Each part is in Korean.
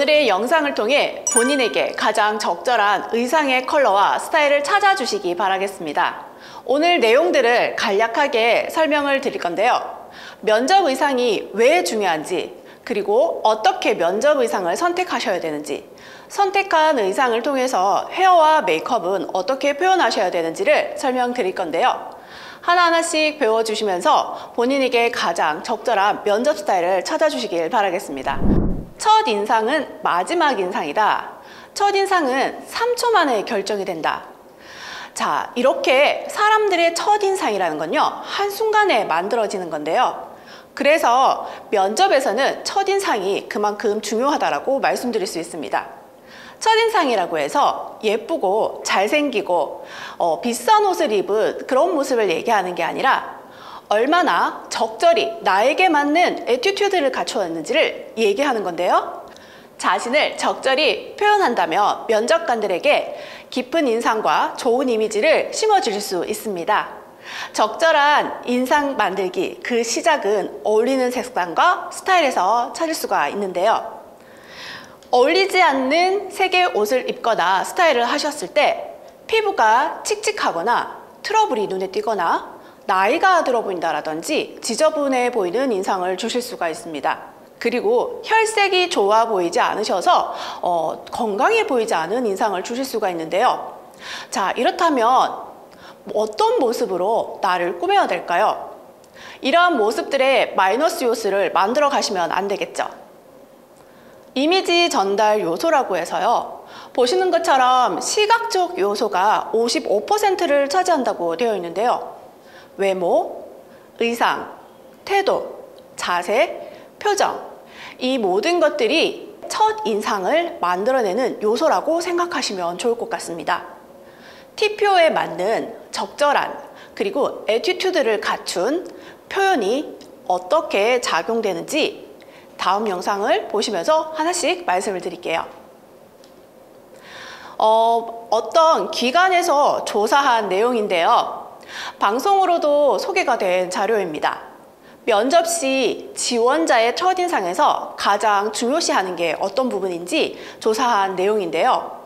오늘의 영상을 통해 본인에게 가장 적절한 의상의 컬러와 스타일을 찾아주시기 바라겠습니다. 오늘 내용들을 간략하게 설명을 드릴 건데요. 면접 의상이 왜 중요한지, 그리고 어떻게 면접 의상을 선택하셔야 되는지, 선택한 의상을 통해서 헤어와 메이크업은 어떻게 표현하셔야 되는지를 설명드릴 건데요. 하나하나씩 배워주시면서 본인에게 가장 적절한 면접 스타일을 찾아주시길 바라겠습니다. 첫 인상은 마지막 인상이다. 첫 인상은 3초 만에 결정이 된다. 자, 이렇게 사람들의 첫 인상이라는 건요, 한순간에 만들어지는 건데요. 그래서 면접에서는 첫 인상이 그만큼 중요하다고 말씀드릴 수 있습니다. 첫인상이라고 해서 예쁘고 잘생기고 비싼 옷을 입은 그런 모습을 얘기하는 게 아니라 얼마나 적절히 나에게 맞는 애티튜드를 갖추었는지를 얘기하는 건데요. 자신을 적절히 표현한다면 면접관들에게 깊은 인상과 좋은 이미지를 심어줄 수 있습니다. 적절한 인상 만들기, 그 시작은 어울리는 색상과 스타일에서 찾을 수가 있는데요. 어울리지 않는 색의 옷을 입거나 스타일을 하셨을 때 피부가 칙칙하거나 트러블이 눈에 띄거나 나이가 들어 보인다라든지 지저분해 보이는 인상을 주실 수가 있습니다. 그리고 혈색이 좋아 보이지 않으셔서 건강해 보이지 않은 인상을 주실 수가 있는데요. 자, 이렇다면 어떤 모습으로 나를 꾸며야 될까요? 이러한 모습들의 마이너스 요소를 만들어 가시면 안 되겠죠. 이미지 전달 요소라고 해서요, 보시는 것처럼 시각적 요소가 55%를 차지한다고 되어 있는데요. 외모, 의상, 태도, 자세, 표정, 이 모든 것들이 첫 인상을 만들어내는 요소라고 생각하시면 좋을 것 같습니다. TPO에 맞는 적절한 그리고 애티튜드를 갖춘 표현이 어떻게 작용되는지 다음 영상을 보시면서 하나씩 말씀을 드릴게요. 어떤 기관에서 조사한 내용인데요. 방송으로도 소개가 된 자료입니다. 면접 시 지원자의 첫인상에서 가장 중요시하는 게 어떤 부분인지 조사한 내용인데요.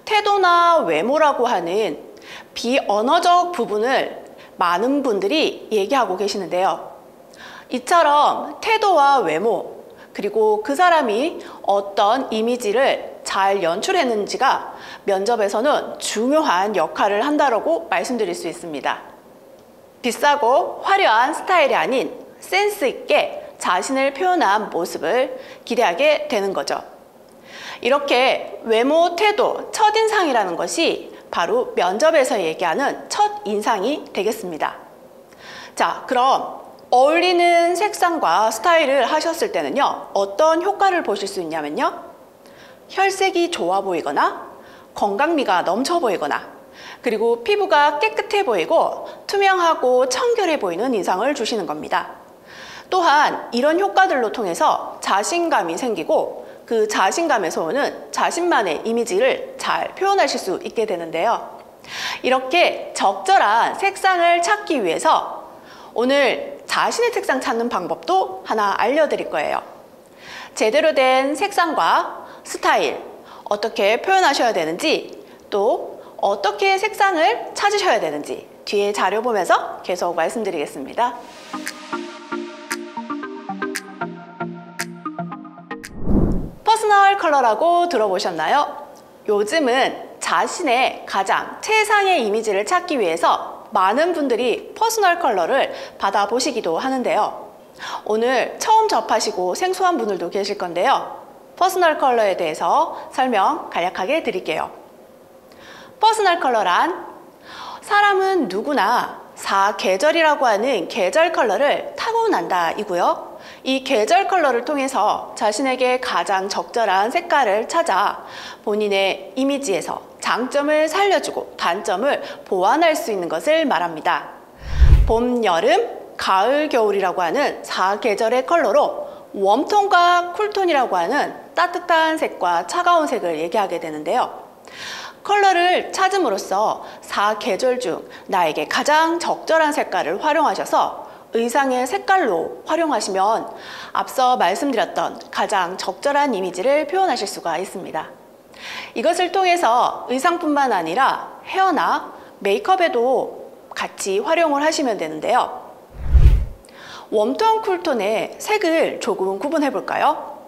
태도나 외모라고 하는 비언어적 부분을 많은 분들이 얘기하고 계시는데요. 이처럼 태도와 외모, 그리고 그 사람이 어떤 이미지를 잘 연출했는지가 면접에서는 중요한 역할을 한다고 말씀드릴 수 있습니다. 비싸고 화려한 스타일이 아닌 센스 있게 자신을 표현한 모습을 기대하게 되는 거죠. 이렇게 외모, 태도, 첫인상이라는 것이 바로 면접에서 얘기하는 첫인상이 되겠습니다. 자, 그럼 어울리는 색상과 스타일을 하셨을 때는요, 어떤 효과를 보실 수 있냐면요, 혈색이 좋아 보이거나 건강미가 넘쳐 보이거나 그리고 피부가 깨끗해 보이고 투명하고 청결해 보이는 인상을 주시는 겁니다. 또한 이런 효과들로 통해서 자신감이 생기고 그 자신감에서 오는 자신만의 이미지를 잘 표현하실 수 있게 되는데요. 이렇게 적절한 색상을 찾기 위해서 오늘 자신의 색상 찾는 방법도 하나 알려드릴 거예요. 제대로 된 색상과 스타일, 어떻게 표현하셔야 되는지, 또 어떻게 색상을 찾으셔야 되는지 뒤에 자료 보면서 계속 말씀드리겠습니다. 퍼스널 컬러라고 들어보셨나요? 요즘은 자신의 가장 최상의 이미지를 찾기 위해서 많은 분들이 퍼스널 컬러를 받아보시기도 하는데요. 오늘 처음 접하시고 생소한 분들도 계실 건데요. 퍼스널 컬러에 대해서 설명 간략하게 드릴게요. 퍼스널 컬러란 사람은 누구나 사계절이라고 하는 계절 컬러를 타고난다 이고요. 이 계절 컬러를 통해서 자신에게 가장 적절한 색깔을 찾아 본인의 이미지에서 장점을 살려주고 단점을 보완할 수 있는 것을 말합니다. 봄, 여름, 가을, 겨울이라고 하는 4계절의 컬러로 웜톤과 쿨톤이라고 하는 따뜻한 색과 차가운 색을 얘기하게 되는데요. 컬러를 찾음으로써 4계절 중 나에게 가장 적절한 색깔을 활용하셔서 의상의 색깔로 활용하시면 앞서 말씀드렸던 가장 적절한 이미지를 표현하실 수가 있습니다. 이것을 통해서 의상뿐만 아니라 헤어나 메이크업에도 같이 활용을 하시면 되는데요. 웜톤, 쿨톤의 색을 조금 구분해 볼까요?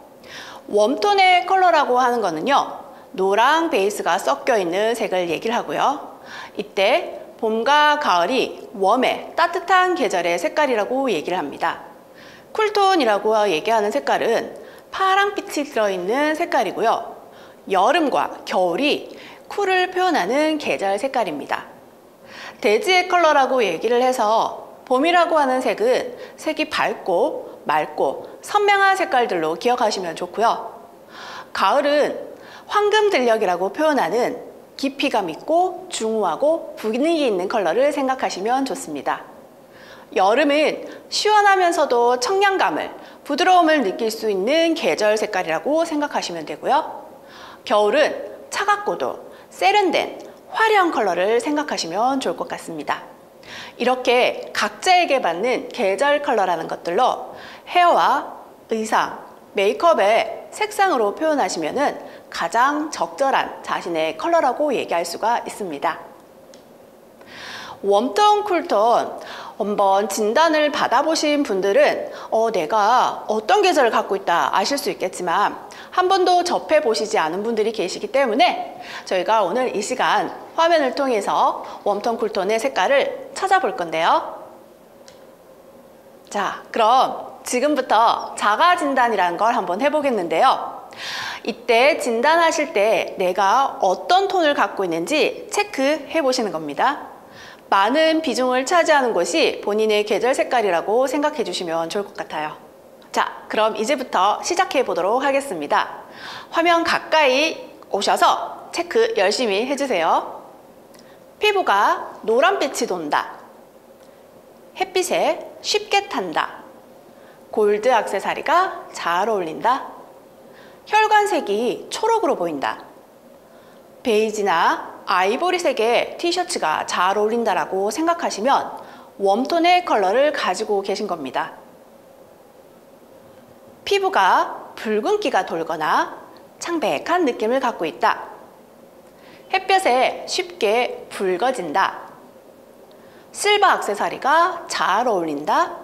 웜톤의 컬러라고 하는 거는요, 노랑 베이스가 섞여 있는 색을 얘기를 하고요. 이때 봄과 가을이 웜의 따뜻한 계절의 색깔이라고 얘기를 합니다. 쿨톤이라고 얘기하는 색깔은 파랑빛이 들어있는 색깔이고요. 여름과 겨울이 쿨을 표현하는 계절 색깔입니다. 대지의 컬러라고 얘기를 해서 봄이라고 하는 색은 색이 밝고 맑고 선명한 색깔들로 기억하시면 좋고요. 가을은 황금들녘이라고 표현하는 깊이감 있고 중후하고 분위기 있는 컬러를 생각하시면 좋습니다. 여름은 시원하면서도 청량감을, 부드러움을 느낄 수 있는 계절 색깔이라고 생각하시면 되고요. 겨울은 차갑고도 세련된 화려한 컬러를 생각하시면 좋을 것 같습니다. 이렇게 각자에게 맞는 계절 컬러라는 것들로 헤어와 의상, 메이크업의 색상으로 표현하시면 가장 적절한 자신의 컬러라고 얘기할 수가 있습니다. 웜톤, 쿨톤 한번 진단을 받아보신 분들은 내가 어떤 계절을 갖고 있다 아실 수 있겠지만 한 번도 접해보시지 않은 분들이 계시기 때문에 저희가 오늘 이 시간 화면을 통해서 웜톤, 쿨톤의 색깔을 찾아볼 건데요. 자, 그럼 지금부터 자가 진단이라는 걸 한번 해보겠는데요. 이때 진단하실 때 내가 어떤 톤을 갖고 있는지 체크해 보시는 겁니다. 많은 비중을 차지하는 것이 본인의 계절 색깔이라고 생각해 주시면 좋을 것 같아요. 자, 그럼 이제부터 시작해 보도록 하겠습니다. 화면 가까이 오셔서 체크 열심히 해주세요. 피부가 노란빛이 돈다. 햇빛에 쉽게 탄다. 골드 액세서리가 잘 어울린다. 혈관색이 초록으로 보인다. 베이지나 아이보리색의 티셔츠가 잘 어울린다라고 생각하시면 웜톤의 컬러를 가지고 계신 겁니다. 피부가 붉은기가 돌거나 창백한 느낌을 갖고 있다. 햇볕에 쉽게 붉어진다. 실버 액세서리가 잘 어울린다.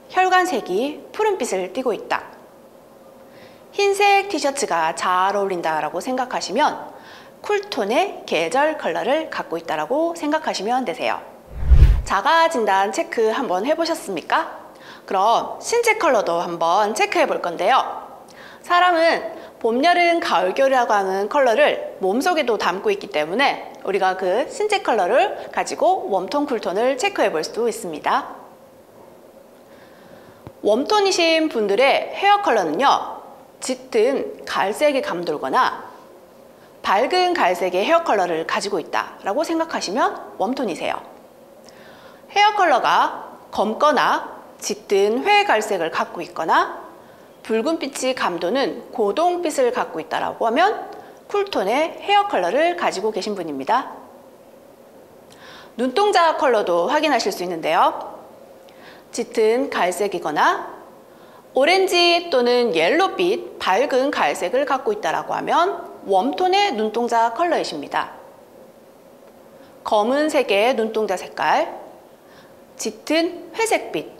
혈관색이 푸른빛을 띠고 있다. 흰색 티셔츠가 잘 어울린다라고 생각하시면 쿨톤의 계절 컬러를 갖고 있다라고 생각하시면 되세요. 자가 진단 체크 한번 해보셨습니까? 그럼 신체 컬러도 한번 체크해 볼 건데요. 사람은 봄, 여름, 가을, 겨울이라고 하는 컬러를 몸속에도 담고 있기 때문에 우리가 그 신체 컬러를 가지고 웜톤, 쿨톤을 체크해 볼 수도 있습니다. 웜톤이신 분들의 헤어 컬러는요, 짙은 갈색이 감돌거나 밝은 갈색의 헤어 컬러를 가지고 있다라고 생각하시면 웜톤이세요. 헤어 컬러가 검거나 짙은 회갈색을 갖고 있거나 붉은빛이 감도는 고동빛을 갖고 있다라고 하면 쿨톤의 헤어 컬러를 가지고 계신 분입니다. 눈동자 컬러도 확인하실 수 있는데요. 짙은 갈색이거나 오렌지 또는 옐로빛 밝은 갈색을 갖고 있다라고 하면 웜톤의 눈동자 컬러이십니다. 검은색의 눈동자 색깔, 짙은 회색빛,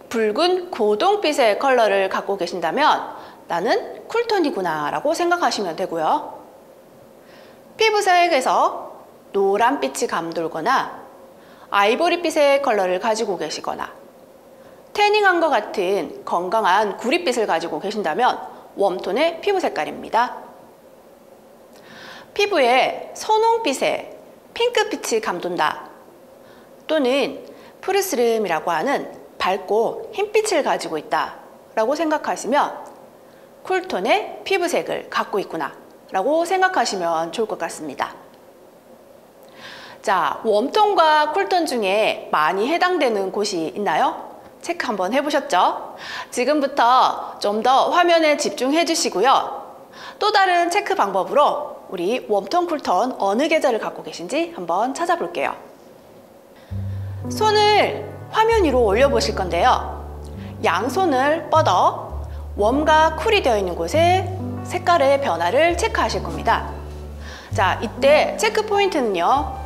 붉은 고동빛의 컬러를 갖고 계신다면 나는 쿨톤이구나 라고 생각하시면 되고요. 피부색에서 노란빛이 감돌거나 아이보리빛의 컬러를 가지고 계시거나 태닝한 것 같은 건강한 구릿빛을 가지고 계신다면 웜톤의 피부 색깔입니다. 피부에 선홍빛의 핑크빛이 감돈다 또는 푸르스름이라고 하는 밝고 흰빛을 가지고 있다 라고 생각하시면 쿨톤의 피부색을 갖고 있구나 라고 생각하시면 좋을 것 같습니다. 자, 웜톤과 쿨톤 중에 많이 해당되는 곳이 있나요? 체크 한번 해보셨죠? 지금부터 좀 더 화면에 집중해 주시고요. 또 다른 체크 방법으로 우리 웜톤, 쿨톤 어느 계절을 갖고 계신지 한번 찾아볼게요. 손을 화면 위로 올려보실 건데요. 양손을 뻗어 웜과 쿨이 되어 있는 곳에 색깔의 변화를 체크하실 겁니다. 자, 이때 체크 포인트는요.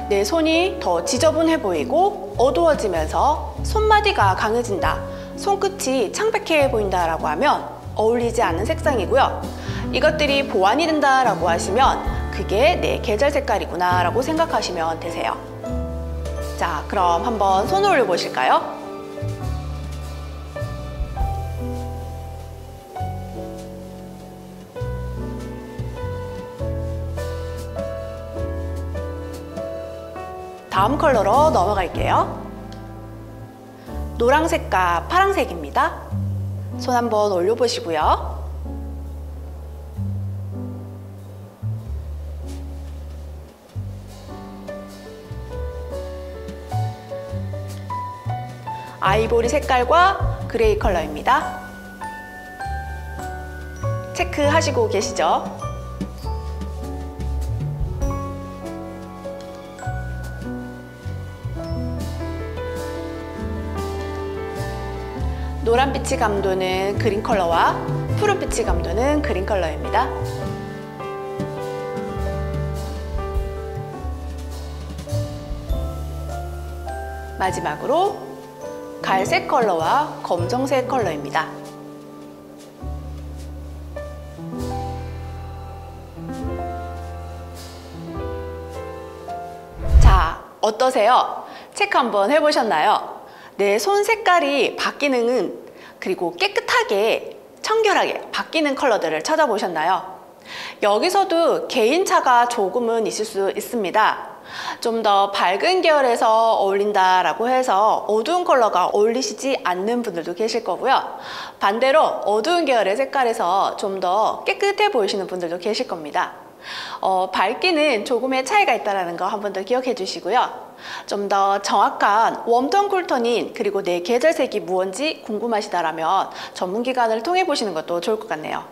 내 손이 더 지저분해 보이고 어두워지면서 손마디가 강해진다, 손끝이 창백해 보인다 라고 하면 어울리지 않는 색상이고요. 이것들이 보완이 된다 라고 하시면 그게 내 계절 색깔이구나 라고 생각하시면 되세요. 자, 그럼 한번 손을 올려보실까요? 다음 컬러로 넘어갈게요. 노란색과 파란색입니다. 손 한번 올려보시고요. 아이보리 색깔과 그레이 컬러입니다. 체크하시고 계시죠? 노란빛이 감도는 그린 컬러와 푸른빛이 감도는 그린 컬러입니다. 마지막으로 갈색 컬러와 검정색 컬러입니다. 자, 어떠세요? 체크 한번 해보셨나요? 내 손 색깔이 바뀌는, 그리고 깨끗하게 청결하게 바뀌는 컬러들을 찾아보셨나요? 여기서도 개인차가 조금은 있을 수 있습니다. 좀 더 밝은 계열에서 어울린다라고 해서 어두운 컬러가 어울리시지 않는 분들도 계실 거고요. 반대로 어두운 계열의 색깔에서 좀 더 깨끗해 보이시는 분들도 계실 겁니다. 밝기는 조금의 차이가 있다는 거 한 번 더 기억해 주시고요. 좀 더 정확한 웜톤, 쿨톤인, 그리고 내 계절색이 무언지 궁금하시다라면 전문기관을 통해 보시는 것도 좋을 것 같네요.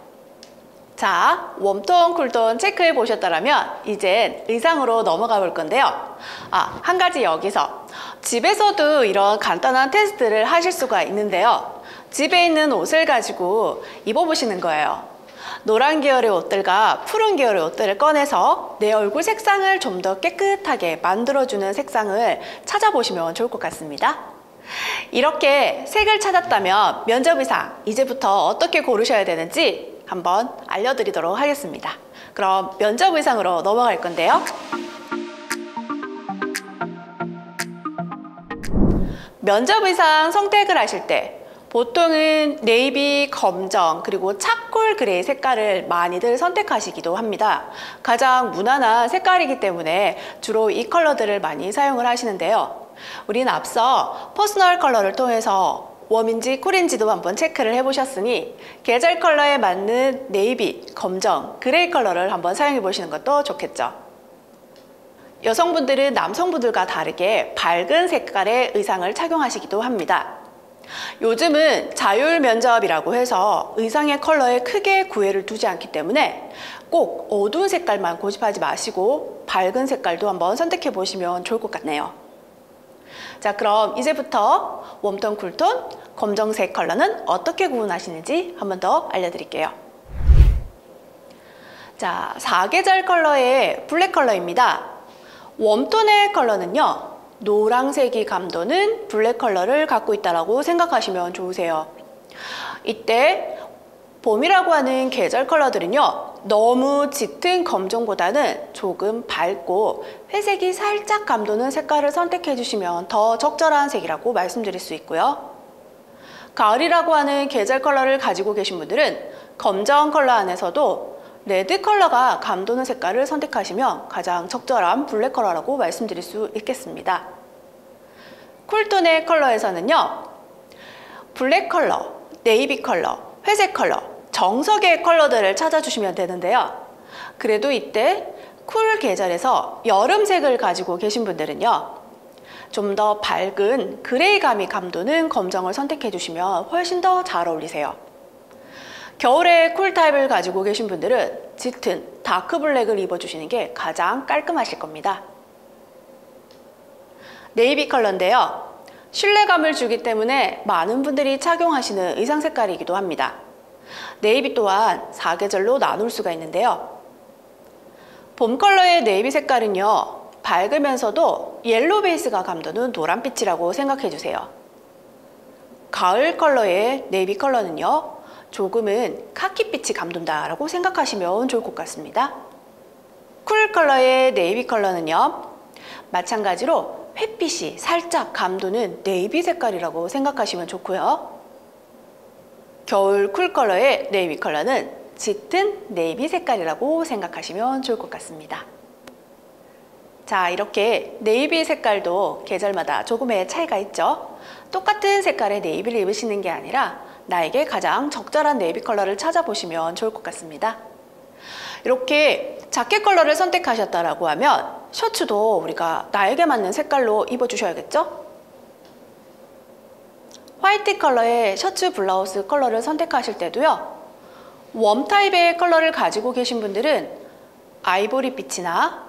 자, 웜톤, 쿨톤 체크해 보셨다면 이제 의상으로 넘어가 볼 건데요. 한 가지 여기서 집에서도 이런 간단한 테스트를 하실 수가 있는데요. 집에 있는 옷을 가지고 입어보시는 거예요. 노란 계열의 옷들과 푸른 계열의 옷들을 꺼내서 내 얼굴 색상을 좀 더 깨끗하게 만들어주는 색상을 찾아보시면 좋을 것 같습니다. 이렇게 색을 찾았다면 면접 의상 이제부터 어떻게 고르셔야 되는지 한번 알려드리도록 하겠습니다. 그럼 면접 의상으로 넘어갈 건데요. 면접 의상 선택을 하실 때 보통은 네이비, 검정, 그리고 차콜 그레이 색깔을 많이들 선택하시기도 합니다. 가장 무난한 색깔이기 때문에 주로 이 컬러들을 많이 사용을 하시는데요. 우린 앞서 퍼스널 컬러를 통해서 웜인지 쿨인지도 한번 체크를 해보셨으니 계절 컬러에 맞는 네이비, 검정, 그레이 컬러를 한번 사용해 보시는 것도 좋겠죠. 여성분들은 남성분들과 다르게 밝은 색깔의 의상을 착용하시기도 합니다. 요즘은 자율 면접이라고 해서 의상의 컬러에 크게 구애를 두지 않기 때문에 꼭 어두운 색깔만 고집하지 마시고 밝은 색깔도 한번 선택해 보시면 좋을 것 같네요. 자, 그럼 이제부터 웜톤, 쿨톤, 검정색 컬러는 어떻게 구분하시는지 한 번 더 알려드릴게요. 자, 4계절 컬러의 블랙 컬러입니다. 웜톤의 컬러는요, 노란색이 감도는 블랙 컬러를 갖고 있다고 생각하시면 좋으세요. 이때 봄이라고 하는 계절 컬러들은요, 너무 짙은 검정보다는 조금 밝고 회색이 살짝 감도는 색깔을 선택해 주시면 더 적절한 색이라고 말씀드릴 수 있고요. 가을이라고 하는 계절 컬러를 가지고 계신 분들은 검정 컬러 안에서도 레드 컬러가 감도는 색깔을 선택하시면 가장 적절한 블랙 컬러라고 말씀드릴 수 있겠습니다. 쿨톤의 컬러에서는요, 블랙 컬러, 네이비 컬러, 회색 컬러, 정석의 컬러들을 찾아주시면 되는데요. 그래도 이때 쿨 계절에서 여름색을 가지고 계신 분들은요, 좀 더 밝은 그레이감이 감도는 검정을 선택해 주시면 훨씬 더 잘 어울리세요. 겨울에 쿨타입을 가지고 계신 분들은 짙은 다크 블랙을 입어주시는 게 가장 깔끔하실 겁니다. 네이비 컬러인데요. 신뢰감을 주기 때문에 많은 분들이 착용하시는 의상 색깔이기도 합니다. 네이비 또한 사계절로 나눌 수가 있는데요. 봄 컬러의 네이비 색깔은요, 밝으면서도 옐로우 베이스가 감도는 노란빛이라고 생각해 주세요. 가을 컬러의 네이비 컬러는요, 조금은 카키빛이 감돈다 라고 생각하시면 좋을 것 같습니다. 쿨 컬러의 네이비 컬러는요, 마찬가지로 햇빛이 살짝 감도는 네이비 색깔이라고 생각하시면 좋고요. 겨울 쿨 컬러의 네이비 컬러는 짙은 네이비 색깔이라고 생각하시면 좋을 것 같습니다. 자, 이렇게 네이비 색깔도 계절마다 조금의 차이가 있죠. 똑같은 색깔의 네이비를 입으시는 게 아니라 나에게 가장 적절한 네이비 컬러를 찾아보시면 좋을 것 같습니다. 이렇게 자켓 컬러를 선택하셨다라고 하면 셔츠도 우리가 나에게 맞는 색깔로 입어주셔야겠죠? 화이트 컬러의 셔츠 블라우스 컬러를 선택하실 때도요, 웜 타입의 컬러를 가지고 계신 분들은 아이보리 빛이나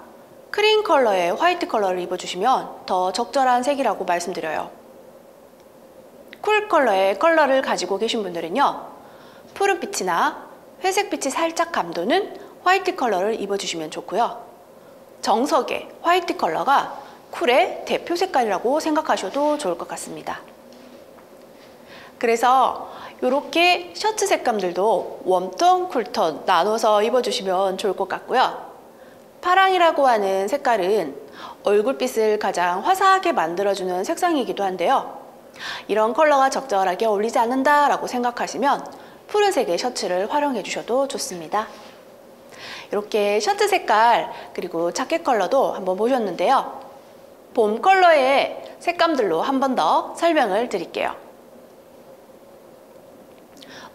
크림 컬러의 화이트 컬러를 입어주시면 더 적절한 색이라고 말씀드려요. 쿨 컬러의 컬러를 가지고 계신 분들은요, 푸른빛이나 회색빛이 살짝 감도는 화이트 컬러를 입어주시면 좋고요. 정석의 화이트 컬러가 쿨의 대표 색깔이라고 생각하셔도 좋을 것 같습니다. 그래서 이렇게 셔츠 색감들도 웜톤, 쿨톤 나눠서 입어주시면 좋을 것 같고요. 파랑이라고 하는 색깔은 얼굴빛을 가장 화사하게 만들어주는 색상이기도 한데요. 이런 컬러가 적절하게 어울리지 않는다라고 생각하시면 푸른색의 셔츠를 활용해 주셔도 좋습니다. 이렇게 셔츠 색깔 그리고 자켓 컬러도 한번 보셨는데요. 봄 컬러의 색감들로 한 번 더 설명을 드릴게요.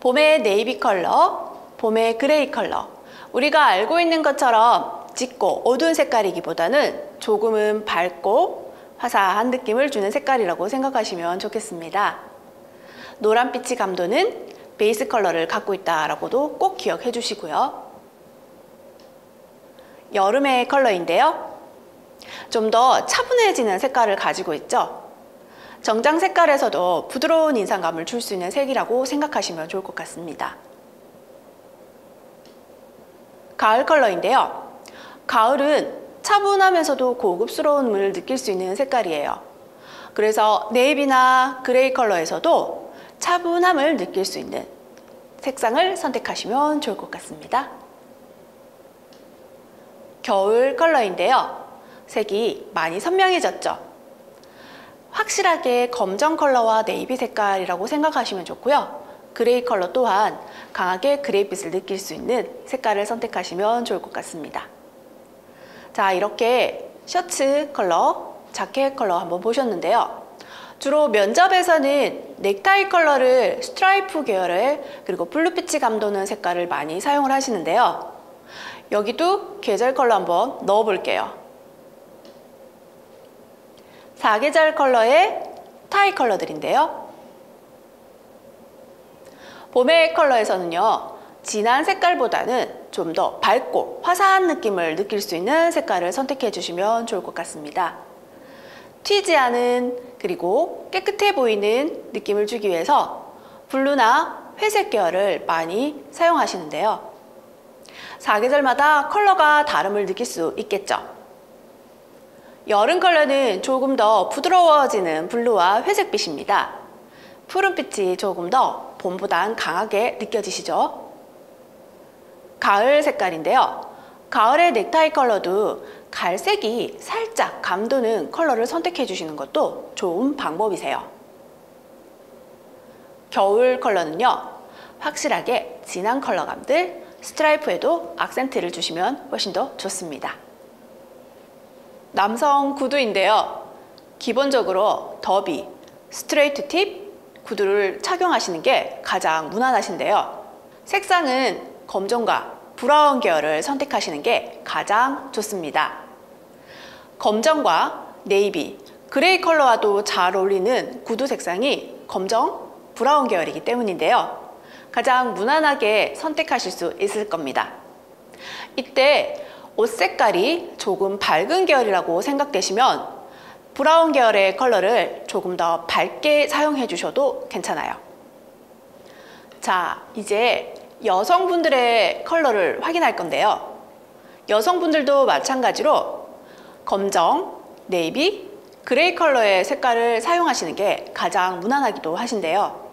봄의 네이비 컬러, 봄의 그레이 컬러. 우리가 알고 있는 것처럼 짙고 어두운 색깔이기보다는 조금은 밝고 화사한 느낌을 주는 색깔이라고 생각하시면 좋겠습니다. 노란빛이 감도는 베이스 컬러를 갖고 있다라고도 꼭 기억해 주시고요. 여름의 컬러인데요. 좀 더 차분해지는 색깔을 가지고 있죠. 정장 색깔에서도 부드러운 인상감을 줄 수 있는 색이라고 생각하시면 좋을 것 같습니다. 가을 컬러인데요. 가을은 차분하면서도 고급스러움을 느낄 수 있는 색깔이에요. 그래서 네이비나 그레이 컬러에서도 차분함을 느낄 수 있는 색상을 선택하시면 좋을 것 같습니다. 겨울 컬러인데요. 색이 많이 선명해졌죠. 확실하게 검정 컬러와 네이비 색깔이라고 생각하시면 좋고요. 그레이 컬러 또한 강하게 그레이빛을 느낄 수 있는 색깔을 선택하시면 좋을 것 같습니다. 자, 이렇게 셔츠 컬러, 자켓 컬러 한번 보셨는데요. 주로 면접에서는 넥타이 컬러를 스트라이프 계열의 그리고 블루빛이 감도는 색깔을 많이 사용을 하시는데요. 여기도 계절 컬러 한번 넣어 볼게요. 사계절 컬러의 타이 컬러들인데요. 봄의 컬러에서는요, 진한 색깔보다는 좀 더 밝고 화사한 느낌을 느낄 수 있는 색깔을 선택해 주시면 좋을 것 같습니다. 튀지 않은 그리고 깨끗해 보이는 느낌을 주기 위해서 블루나 회색 계열을 많이 사용하시는데요. 사계절마다 컬러가 다름을 느낄 수 있겠죠. 여름 컬러는 조금 더 부드러워지는 블루와 회색빛입니다. 푸른빛이 조금 더 봄보단 강하게 느껴지시죠? 가을 색깔인데요. 가을의 넥타이 컬러도 갈색이 살짝 감도는 컬러를 선택해 주시는 것도 좋은 방법이세요. 겨울 컬러는요, 확실하게 진한 컬러감들, 스트라이프에도 악센트를 주시면 훨씬 더 좋습니다. 남성 구두인데요. 기본적으로 더비, 스트레이트 팁 구두를 착용하시는 게 가장 무난하신데요. 색상은 검정과 브라운 계열을 선택하시는 게 가장 좋습니다. 검정과 네이비, 그레이 컬러와도 잘 어울리는 구두 색상이 검정, 브라운 계열이기 때문인데요. 가장 무난하게 선택하실 수 있을 겁니다. 이때 옷 색깔이 조금 밝은 계열이라고 생각되시면 브라운 계열의 컬러를 조금 더 밝게 사용해 주셔도 괜찮아요. 자, 이제 여성분들의 컬러를 확인할 건데요. 여성분들도 마찬가지로 검정, 네이비, 그레이 컬러의 색깔을 사용하시는 게 가장 무난하기도 하신데요.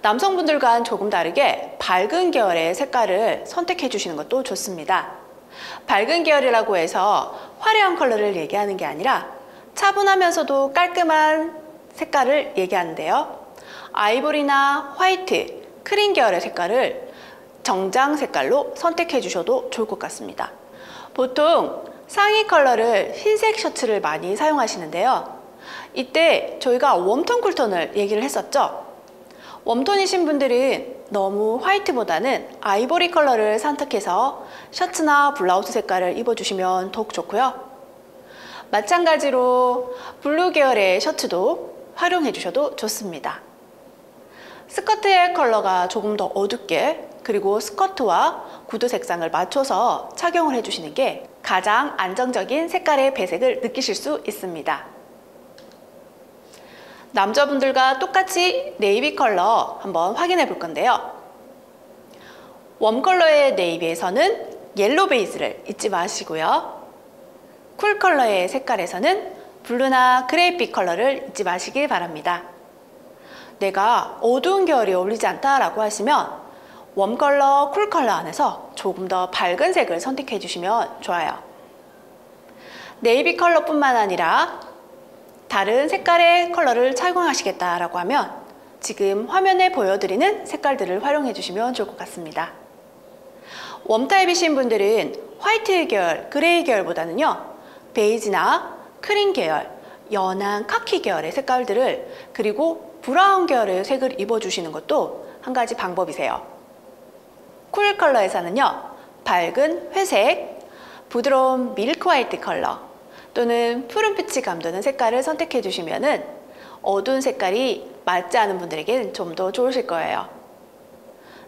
남성분들과는 조금 다르게 밝은 계열의 색깔을 선택해 주시는 것도 좋습니다. 밝은 계열이라고 해서 화려한 컬러를 얘기하는 게 아니라 차분하면서도 깔끔한 색깔을 얘기하는데요. 아이보리나 화이트, 크림 계열의 색깔을 정장 색깔로 선택해 주셔도 좋을 것 같습니다. 보통 상의 컬러를 흰색 셔츠를 많이 사용하시는데요. 이때 저희가 웜톤, 쿨톤을 얘기를 했었죠. 웜톤이신 분들은 너무 화이트보다는 아이보리 컬러를 선택해서 셔츠나 블라우스 색깔을 입어주시면 더욱 좋고요. 마찬가지로 블루 계열의 셔츠도 활용해 주셔도 좋습니다. 스커트의 컬러가 조금 더 어둡게, 그리고 스커트와 구두 색상을 맞춰서 착용을 해주시는 게 가장 안정적인 색깔의 배색을 느끼실 수 있습니다. 남자분들과 똑같이 네이비 컬러 한번 확인해 볼 건데요. 웜 컬러의 네이비에서는 옐로우 베이스를 잊지 마시고요. 쿨 컬러의 색깔에서는 블루나 그레이빛 컬러를 잊지 마시길 바랍니다. 내가 어두운 계열이 어울리지 않다라고 하시면 웜 컬러, 쿨 컬러 안에서 조금 더 밝은 색을 선택해 주시면 좋아요. 네이비 컬러뿐만 아니라 다른 색깔의 컬러를 착용하시겠다라고 하면 지금 화면에 보여드리는 색깔들을 활용해 주시면 좋을 것 같습니다. 웜 타입이신 분들은 화이트 계열, 그레이 계열보다는요, 베이지나 크림 계열, 연한 카키 계열의 색깔들을, 그리고 브라운 계열의 색을 입어주시는 것도 한 가지 방법이세요. 쿨 컬러에서는요, 밝은 회색, 부드러운 밀크 화이트 컬러, 또는 푸른빛이 감도는 색깔을 선택해 주시면은 어두운 색깔이 맞지 않은 분들에게는 좀 더 좋으실 거예요.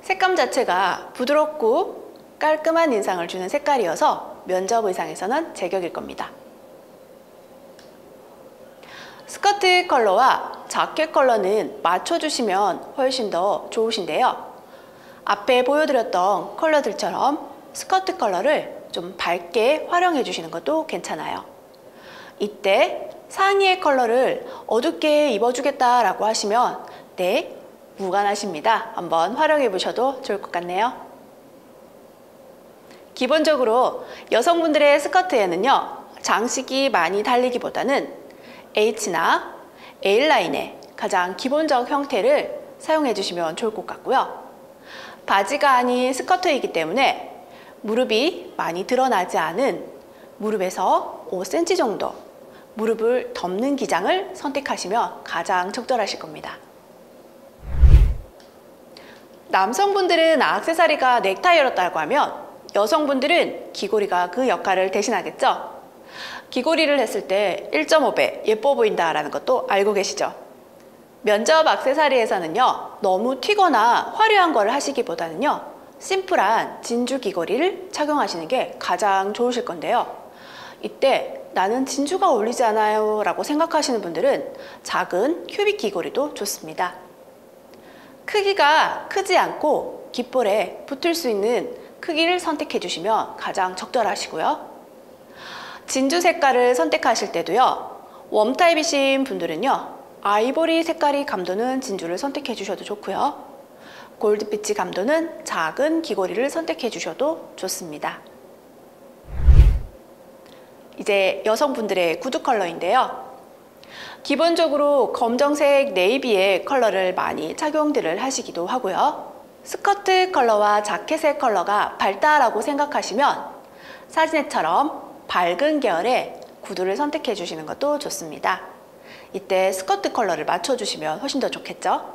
색감 자체가 부드럽고 깔끔한 인상을 주는 색깔이어서 면접 의상에서는 제격일 겁니다. 스커트 컬러와 자켓 컬러는 맞춰주시면 훨씬 더 좋으신데요. 앞에 보여드렸던 컬러들처럼 스커트 컬러를 좀 밝게 활용해 주시는 것도 괜찮아요. 이때 상의의 컬러를 어둡게 입어주겠다라고 하시면 네, 무관하십니다. 한번 활용해 보셔도 좋을 것 같네요. 기본적으로 여성분들의 스커트에는요, 장식이 많이 달리기보다는 H나 A라인의 가장 기본적 형태를 사용해 주시면 좋을 것 같고요. 바지가 아닌 스커트이기 때문에 무릎이 많이 드러나지 않은 무릎에서 5cm 정도 무릎을 덮는 기장을 선택하시면 가장 적절하실 겁니다. 남성분들은 액세서리가 넥타이였다고 하면 여성분들은 귀걸이가 그 역할을 대신하겠죠? 귀걸이를 했을 때 1.5배 예뻐 보인다라는 것도 알고 계시죠? 면접 액세서리에서는요, 너무 튀거나 화려한 걸 하시기보다는요, 심플한 진주 귀걸이를 착용하시는 게 가장 좋으실 건데요. 이때 나는 진주가 어울리지 않아요 라고 생각하시는 분들은 작은 큐빅 귀걸이도 좋습니다. 크기가 크지 않고 귓볼에 붙을 수 있는 크기를 선택해 주시면 가장 적절하시고요. 진주 색깔을 선택하실 때도요, 웜 타입이신 분들은요, 아이보리 색깔이 감도는 진주를 선택해 주셔도 좋고요. 골드빛이 감도는 작은 귀걸이를 선택해 주셔도 좋습니다. 이제 여성분들의 구두 컬러인데요. 기본적으로 검정색 네이비의 컬러를 많이 착용들을 하시기도 하고요. 스커트 컬러와 자켓의 컬러가 밝다라고 생각하시면 사진에처럼 밝은 계열의 구두를 선택해 주시는 것도 좋습니다. 이때 스커트 컬러를 맞춰주시면 훨씬 더 좋겠죠?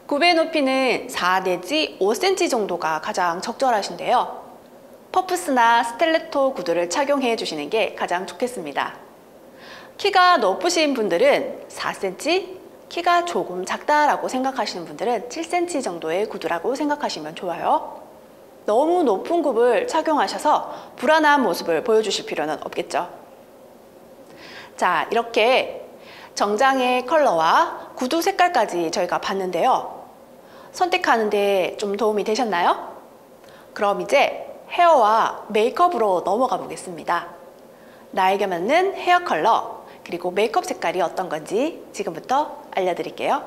굽의 높이는 4 내지 5cm 정도가 가장 적절하신데요. 퍼프스나 스텔레토 구두를 착용해 주시는 게 가장 좋겠습니다. 키가 높으신 분들은 4cm, 키가 조금 작다라고 생각하시는 분들은 7cm 정도의 구두라고 생각하시면 좋아요. 너무 높은 굽을 착용하셔서 불안한 모습을 보여주실 필요는 없겠죠. 자, 이렇게 정장의 컬러와 구두 색깔까지 저희가 봤는데요. 선택하는데 좀 도움이 되셨나요? 그럼 이제 헤어와 메이크업으로 넘어가 보겠습니다. 나에게 맞는 헤어 컬러 그리고 메이크업 색깔이 어떤 건지 지금부터 알려드릴게요.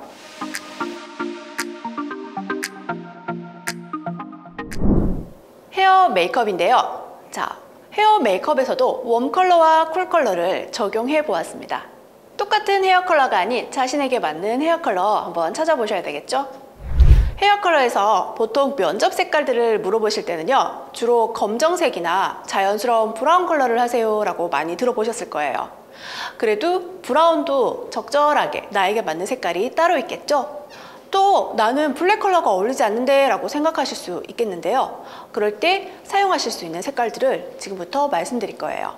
헤어 메이크업인데요. 자, 헤어 메이크업에서도 웜 컬러와 쿨 컬러를 적용해 보았습니다. 똑같은 헤어 컬러가 아닌 자신에게 맞는 헤어 컬러 한번 찾아보셔야 되겠죠? 헤어 컬러에서 보통 면접 색깔들을 물어보실 때는요, 주로 검정색이나 자연스러운 브라운 컬러를 하세요 라고 많이 들어보셨을 거예요. 그래도 브라운도 적절하게 나에게 맞는 색깔이 따로 있겠죠? 또 나는 블랙 컬러가 어울리지 않는데 라고 생각하실 수 있겠는데요. 그럴 때 사용하실 수 있는 색깔들을 지금부터 말씀드릴 거예요.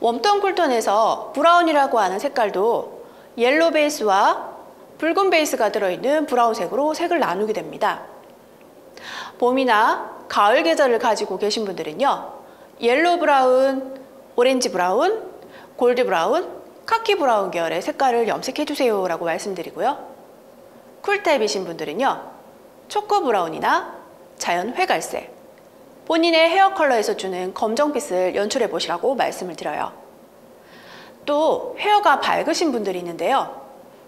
웜톤 쿨톤에서 브라운이라고 하는 색깔도 옐로우 베이스와 붉은 베이스가 들어있는 브라운색으로 색을 나누게 됩니다. 봄이나 가을 계절을 가지고 계신 분들은요, 옐로우 브라운, 오렌지 브라운, 골드 브라운, 카키 브라운 계열의 색깔을 염색해 주세요 라고 말씀드리고요. 쿨타입이신 분들은요, 초코 브라운이나 자연 회갈색, 본인의 헤어 컬러에서 주는 검정빛을 연출해 보시라고 말씀을 드려요. 또 헤어가 밝으신 분들이 있는데요.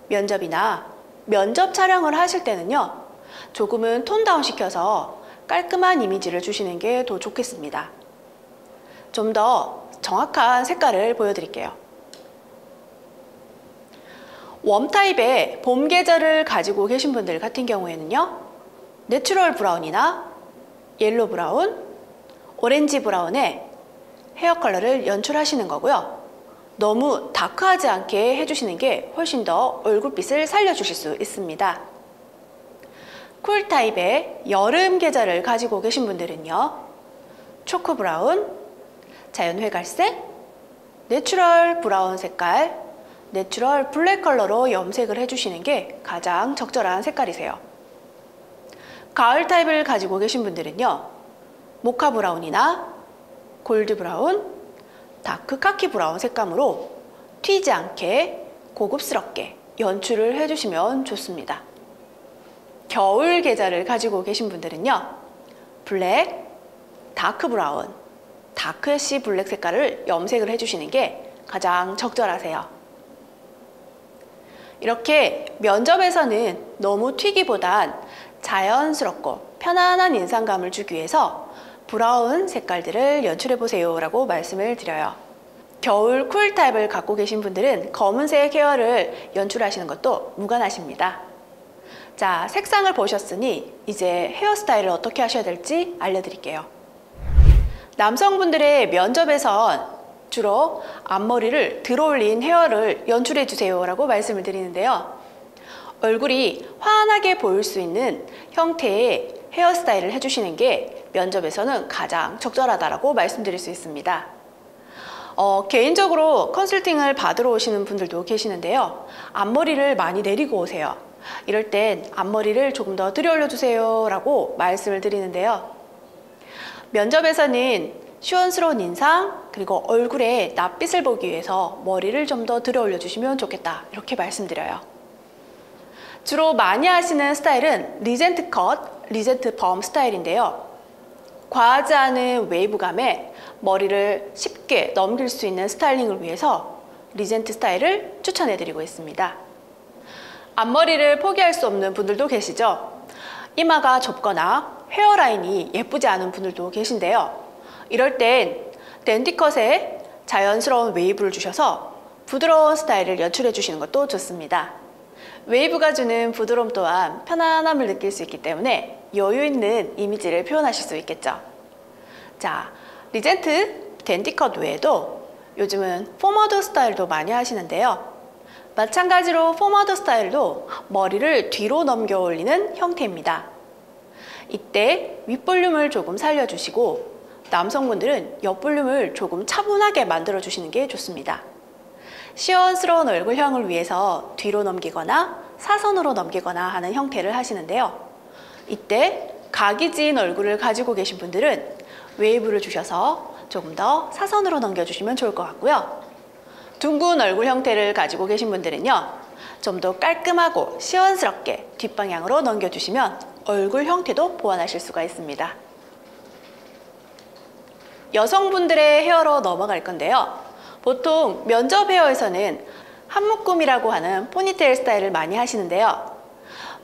면접이나 면접 촬영을 하실 때는요, 조금은 톤 다운 시켜서 깔끔한 이미지를 주시는 게 더 좋겠습니다. 좀 더 정확한 색깔을 보여드릴게요. 웜 타입의 봄 계절을 가지고 계신 분들 같은 경우에는요, 내추럴 브라운이나 옐로우 브라운, 오렌지 브라운의 헤어 컬러를 연출하시는 거고요. 너무 다크하지 않게 해주시는 게 훨씬 더 얼굴빛을 살려주실 수 있습니다. 쿨 타입의 여름 계절을 가지고 계신 분들은요, 초코 브라운, 자연 회갈색, 내추럴 브라운 색깔, 내추럴 블랙 컬러로 염색을 해주시는 게 가장 적절한 색깔이세요. 가을 타입을 가지고 계신 분들은요, 모카 브라운이나 골드 브라운, 다크 카키 브라운 색감으로 튀지 않게 고급스럽게 연출을 해주시면 좋습니다. 겨울 계절을 가지고 계신 분들은요, 블랙, 다크 브라운, 다크 애쉬 블랙 색깔을 염색을 해주시는 게 가장 적절하세요. 이렇게 면접에서는 너무 튀기보단 자연스럽고 편안한 인상감을 주기 위해서 브라운 색깔들을 연출해 보세요 라고 말씀을 드려요. 겨울 쿨 타입을 갖고 계신 분들은 검은색 헤어를 연출하시는 것도 무관하십니다. 자, 색상을 보셨으니 이제 헤어스타일을 어떻게 하셔야 될지 알려드릴게요. 남성분들의 면접에선 주로 앞머리를 들어올린 헤어를 연출해 주세요 라고 말씀을 드리는데요. 얼굴이 환하게 보일 수 있는 형태의 헤어스타일을 해주시는 게 면접에서는 가장 적절하다고 말씀드릴 수 있습니다. 개인적으로 컨설팅을 받으러 오시는 분들도 계시는데요. 앞머리를 많이 내리고 오세요. 이럴 땐 앞머리를 조금 더 들여 올려주세요 라고 말씀을 드리는데요. 면접에서는 시원스러운 인상 그리고 얼굴에 낯빛을 보기 위해서 머리를 좀 더 들여 올려주시면 좋겠다 이렇게 말씀드려요. 주로 많이 하시는 스타일은 리젠트 컷, 리젠트 펌 스타일인데요. 과하지 않은 웨이브감에 머리를 쉽게 넘길 수 있는 스타일링을 위해서 리젠트 스타일을 추천해드리고 있습니다. 앞머리를 포기할 수 없는 분들도 계시죠? 이마가 좁거나 헤어라인이 예쁘지 않은 분들도 계신데요. 이럴 땐 댄디컷에 자연스러운 웨이브를 주셔서 부드러운 스타일을 연출해 주시는 것도 좋습니다. 웨이브가 주는 부드러움 또한 편안함을 느낄 수 있기 때문에 여유 있는 이미지를 표현하실 수 있겠죠. 자, 리젠트, 댄디컷 외에도 요즘은 포머드 스타일도 많이 하시는데요. 마찬가지로 포머드 스타일도 머리를 뒤로 넘겨 올리는 형태입니다. 이때 윗볼륨을 조금 살려주시고 남성분들은 옆볼륨을 조금 차분하게 만들어 주시는 게 좋습니다. 시원스러운 얼굴형을 위해서 뒤로 넘기거나 사선으로 넘기거나 하는 형태를 하시는데요. 이때 각이 진 얼굴을 가지고 계신 분들은 웨이브를 주셔서 조금 더 사선으로 넘겨주시면 좋을 것 같고요. 둥근 얼굴 형태를 가지고 계신 분들은요, 좀 더 깔끔하고 시원스럽게 뒷방향으로 넘겨주시면 얼굴 형태도 보완하실 수가 있습니다. 여성분들의 헤어로 넘어갈 건데요. 보통 면접 헤어에서는 한묶음이라고 하는 포니테일 스타일을 많이 하시는데요.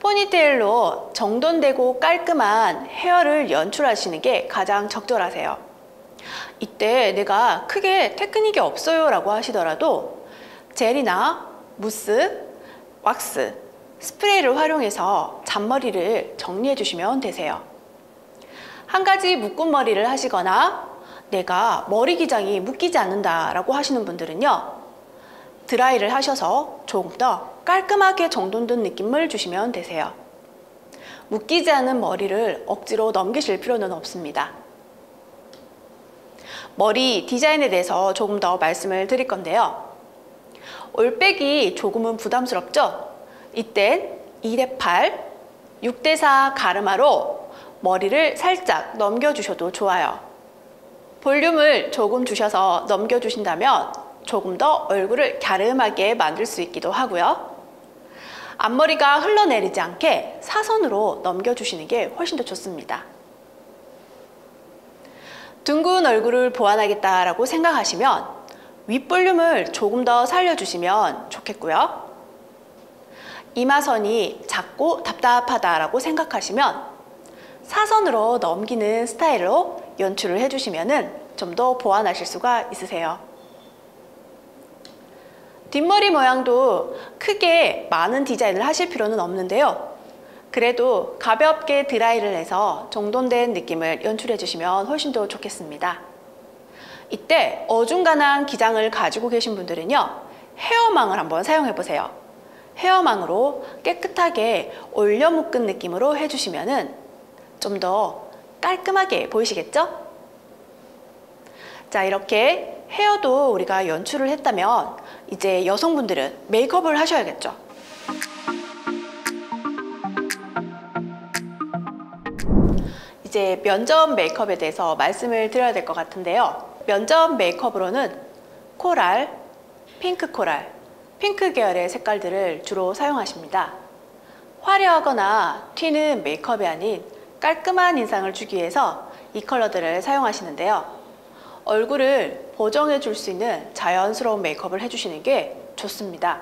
포니테일로 정돈되고 깔끔한 헤어를 연출하시는 게 가장 적절하세요. 이때 내가 크게 테크닉이 없어요 라고 하시더라도 젤이나 무스, 왁스, 스프레이를 활용해서 잔머리를 정리해 주시면 되세요. 한 가지 묶은 머리를 하시거나 내가 머리 기장이 묶이지 않는다 라고 하시는 분들은요, 드라이를 하셔서 조금 더 깔끔하게 정돈된 느낌을 주시면 되세요. 묶이지 않은 머리를 억지로 넘기실 필요는 없습니다. 머리 디자인에 대해서 조금 더 말씀을 드릴 건데요. 올백이 조금은 부담스럽죠? 이땐 2대8, 6대4 가르마로 머리를 살짝 넘겨주셔도 좋아요. 볼륨을 조금 주셔서 넘겨주신다면 조금 더 얼굴을 갸름하게 만들 수 있기도 하고요. 앞머리가 흘러내리지 않게 사선으로 넘겨주시는 게 훨씬 더 좋습니다. 둥근 얼굴을 보완하겠다라고 생각하시면 윗볼륨을 조금 더 살려주시면 좋겠고요. 이마선이 작고 답답하다라고 생각하시면 사선으로 넘기는 스타일로 연출을 해주시면 좀 더 보완하실 수가 있으세요. 뒷머리 모양도 크게 많은 디자인을 하실 필요는 없는데요. 그래도 가볍게 드라이를 해서 정돈된 느낌을 연출해 주시면 훨씬 더 좋겠습니다. 이때 어중간한 기장을 가지고 계신 분들은요, 헤어망을 한번 사용해 보세요. 헤어망으로 깨끗하게 올려 묶은 느낌으로 해주시면 좀 더 깔끔하게 보이시겠죠? 자, 이렇게 헤어도 우리가 연출을 했다면 이제 여성분들은 메이크업을 하셔야겠죠. 이제 면접 메이크업에 대해서 말씀을 드려야 될 것 같은데요. 면접 메이크업으로는 코랄, 핑크 코랄, 핑크 계열의 색깔들을 주로 사용하십니다. 화려하거나 튀는 메이크업이 아닌 깔끔한 인상을 주기 위해서 이 컬러들을 사용하시는데요. 얼굴을 보정해 줄 수 있는 자연스러운 메이크업을 해주시는 게 좋습니다.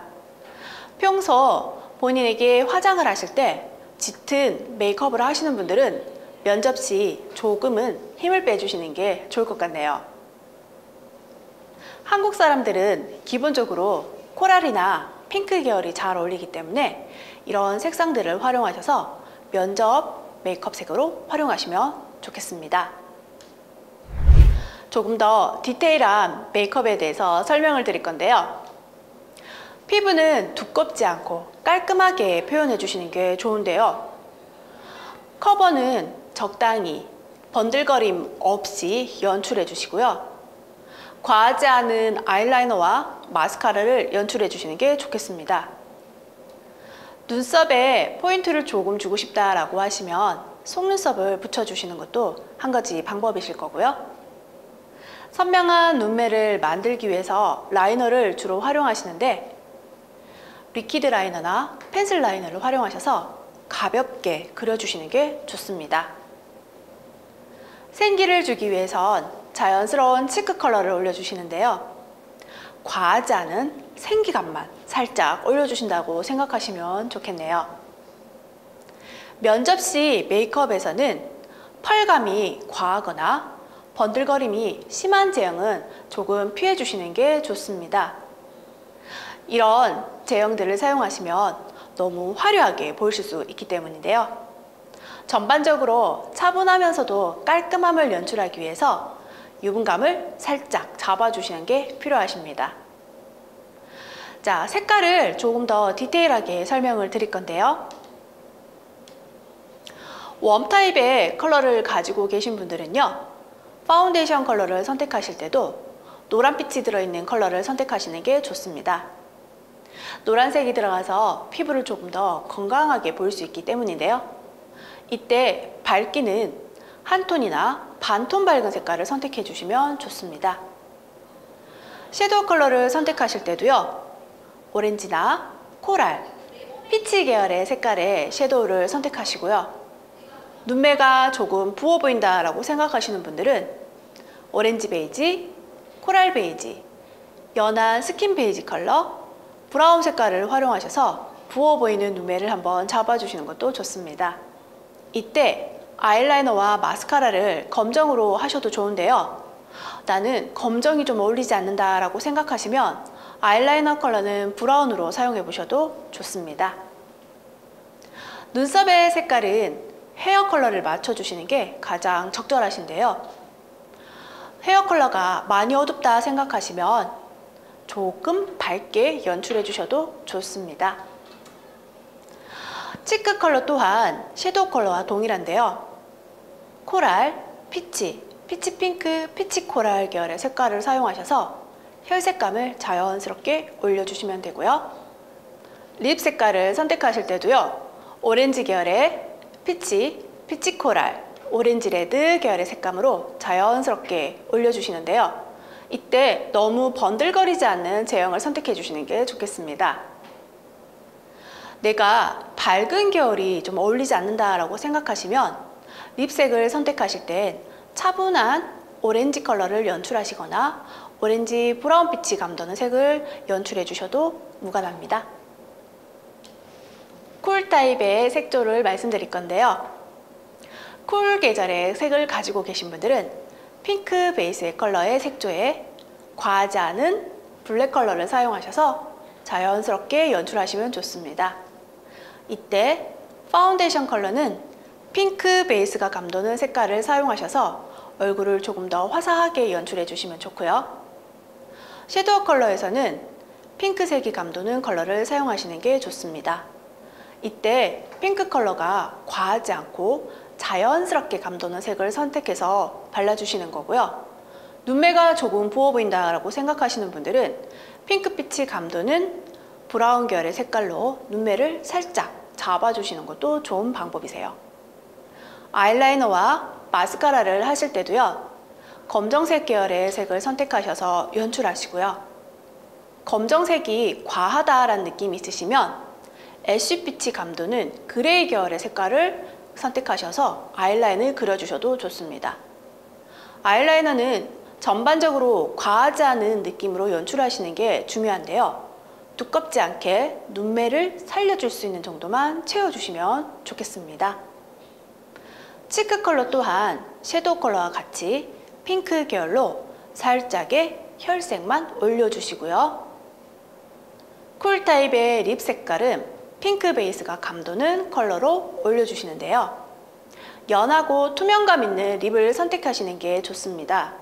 평소 본인에게 화장을 하실 때 짙은 메이크업을 하시는 분들은 면접 시 조금은 힘을 빼주시는 게 좋을 것 같네요. 한국 사람들은 기본적으로 코랄이나 핑크 계열이 잘 어울리기 때문에 이런 색상들을 활용하셔서 면접 메이크업 색으로 활용하시면 좋겠습니다. 조금 더 디테일한 메이크업에 대해서 설명을 드릴 건데요. 피부는 두껍지 않고 깔끔하게 표현해 주시는 게 좋은데요. 커버는 적당히 번들거림 없이 연출해 주시고요. 과하지 않은 아이라이너와 마스카라를 연출해 주시는 게 좋겠습니다. 눈썹에 포인트를 조금 주고 싶다라고 하시면 속눈썹을 붙여주시는 것도 한 가지 방법이실 거고요. 선명한 눈매를 만들기 위해서 라이너를 주로 활용하시는데 리퀴드 라이너나 펜슬 라이너를 활용하셔서 가볍게 그려주시는 게 좋습니다. 생기를 주기 위해선 자연스러운 치크 컬러를 올려주시는데요. 과하지 않은 생기감만 살짝 올려주신다고 생각하시면 좋겠네요. 면접 시 메이크업에서는 펄감이 과하거나 번들거림이 심한 제형은 조금 피해 주시는 게 좋습니다. 이런 제형들을 사용하시면 너무 화려하게 보이실 수 있기 때문인데요. 전반적으로 차분하면서도 깔끔함을 연출하기 위해서 유분감을 살짝 잡아주시는 게 필요하십니다. 자, 색깔을 조금 더 디테일하게 설명을 드릴 건데요. 웜 타입의 컬러를 가지고 계신 분들은요, 파운데이션 컬러를 선택하실 때도 노란빛이 들어있는 컬러를 선택하시는 게 좋습니다. 노란색이 들어가서 피부를 조금 더 건강하게 보일 수 있기 때문인데요. 이때 밝기는 한 톤이나 반톤 밝은 색깔을 선택해 주시면 좋습니다. 섀도우 컬러를 선택하실 때도요, 오렌지나 코랄, 피치 계열의 색깔의 섀도우를 선택하시고요. 눈매가 조금 부어 보인다라고 생각하시는 분들은 오렌지 베이지, 코랄 베이지, 연한 스킨 베이지 컬러, 브라운 색깔을 활용하셔서 부어 보이는 눈매를 한번 잡아주시는 것도 좋습니다. 이때 아이라이너와 마스카라를 검정으로 하셔도 좋은데요. 나는 검정이 좀 어울리지 않는다 라고 생각하시면 아이라이너 컬러는 브라운으로 사용해 보셔도 좋습니다. 눈썹의 색깔은 헤어 컬러를 맞춰주시는 게 가장 적절하신데요. 헤어 컬러가 많이 어둡다 생각하시면 조금 밝게 연출해 주셔도 좋습니다. 치크 컬러 또한 섀도우 컬러와 동일한데요. 코랄, 피치 핑크, 피치 코랄 계열의 색깔을 사용하셔서 혈색감을 자연스럽게 올려주시면 되고요. 립 색깔을 선택하실 때도요, 오렌지 계열의 피치 코랄, 오렌지 레드 계열의 색감으로 자연스럽게 올려주시는데요. 이때 너무 번들거리지 않는 제형을 선택해 주시는 게 좋겠습니다. 내가 밝은 계열이 좀 어울리지 않는다라고 생각하시면 립색을 선택하실 땐 차분한 오렌지 컬러를 연출하시거나 오렌지 브라운빛이 감도는 색을 연출해 주셔도 무관합니다. 쿨 타입의 색조를 말씀드릴 건데요. 쿨 계절의 색을 가지고 계신 분들은 핑크 베이스의 컬러의 색조에 과하지 않은 블랙 컬러를 사용하셔서 자연스럽게 연출하시면 좋습니다. 이때 파운데이션 컬러는 핑크 베이스가 감도는 색깔을 사용하셔서 얼굴을 조금 더 화사하게 연출해 주시면 좋고요. 섀도우 컬러에서는 핑크색이 감도는 컬러를 사용하시는 게 좋습니다. 이때 핑크 컬러가 과하지 않고 자연스럽게 감도는 색을 선택해서 발라주시는 거고요. 눈매가 조금 부어 보인다라고 생각하시는 분들은 핑크빛이 감도는 브라운 계열의 색깔로 눈매를 살짝 잡아주시는 것도 좋은 방법이세요. 아이라이너와 마스카라를 하실 때도요, 검정색 계열의 색을 선택하셔서 연출하시고요. 검정색이 과하다라는 느낌이 있으시면 애쉬빛이 감도는 그레이 계열의 색깔을 선택하셔서 아이라인을 그려주셔도 좋습니다. 아이라이너는 전반적으로 과하지 않은 느낌으로 연출하시는 게 중요한데요. 두껍지 않게 눈매를 살려줄 수 있는 정도만 채워주시면 좋겠습니다. 치크 컬러 또한 섀도우 컬러와 같이 핑크 계열로 살짝의 혈색만 올려주시고요. 쿨 타입의 립 색깔은 핑크 베이스가 감도는 컬러로 올려주시는데요. 연하고 투명감 있는 립을 선택하시는 게 좋습니다.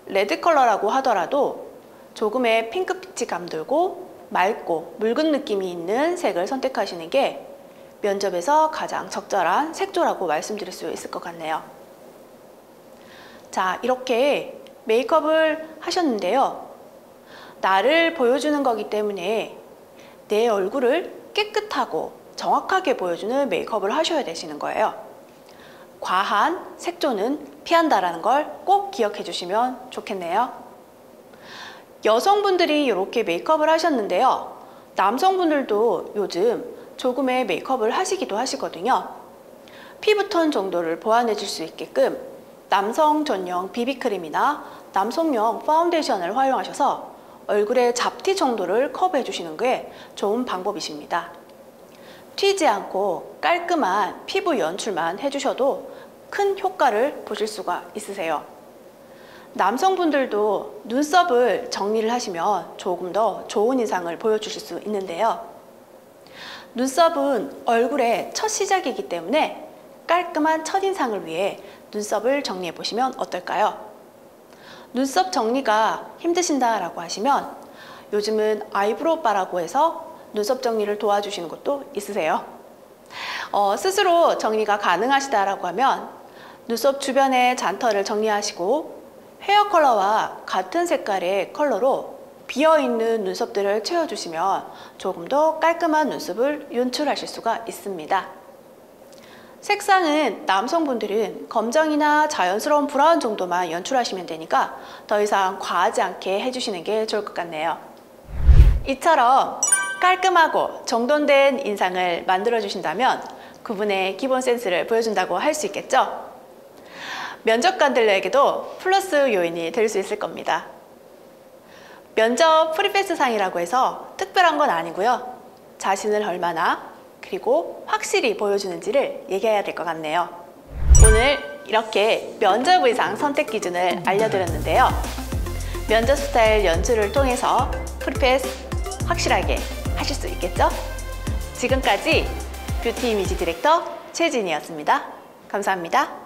레드 컬러라고 하더라도 조금의 핑크빛이 감돌고 맑고 묽은 느낌이 있는 색을 선택하시는 게 면접에서 가장 적절한 색조라고 말씀드릴 수 있을 것 같네요. 자, 이렇게 메이크업을 하셨는데요. 나를 보여주는 거기 때문에 내 얼굴을 깨끗하고 정확하게 보여주는 메이크업을 하셔야 되시는 거예요. 과한 색조는 피한다라는 걸 꼭 기억해 주시면 좋겠네요. 여성분들이 이렇게 메이크업을 하셨는데요. 남성분들도 요즘 조금의 메이크업을 하시기도 하시거든요. 피부톤 정도를 보완해 줄 수 있게끔 남성 전용 비비크림이나 남성용 파운데이션을 활용하셔서 얼굴의 잡티 정도를 커버해 주시는 게 좋은 방법이십니다. 튀지 않고 깔끔한 피부 연출만 해주셔도 큰 효과를 보실 수가 있으세요. 남성분들도 눈썹을 정리를 하시면 조금 더 좋은 인상을 보여주실 수 있는데요. 눈썹은 얼굴의 첫 시작이기 때문에 깔끔한 첫인상을 위해 눈썹을 정리해 보시면 어떨까요? 눈썹 정리가 힘드신다라고 하시면 요즘은 아이브로우 바라고 해서 눈썹 정리를 도와주시는 것도 있으세요. 스스로 정리가 가능하시다라고 하면 눈썹 주변의 잔털을 정리하시고 헤어 컬러와 같은 색깔의 컬러로 비어있는 눈썹들을 채워주시면 조금 더 깔끔한 눈썹을 연출하실 수가 있습니다. 색상은 남성분들은 검정이나 자연스러운 브라운 정도만 연출하시면 되니까 더 이상 과하지 않게 해주시는 게 좋을 것 같네요. 이처럼 깔끔하고 정돈된 인상을 만들어 주신다면 그분의 기본 센스를 보여준다고 할 수 있겠죠? 면접관들에게도 플러스 요인이 될 수 있을 겁니다. 면접 프리패스 상이라고 해서 특별한 건 아니고요. 자신을 얼마나 그리고 확실히 보여주는지를 얘기해야 될 것 같네요. 오늘 이렇게 면접 의상 선택 기준을 알려드렸는데요. 면접 스타일 연출을 통해서 프리패스 확실하게 하실 수 있겠죠? 지금까지 뷰티 이미지 디렉터 최진이었습니다. 감사합니다.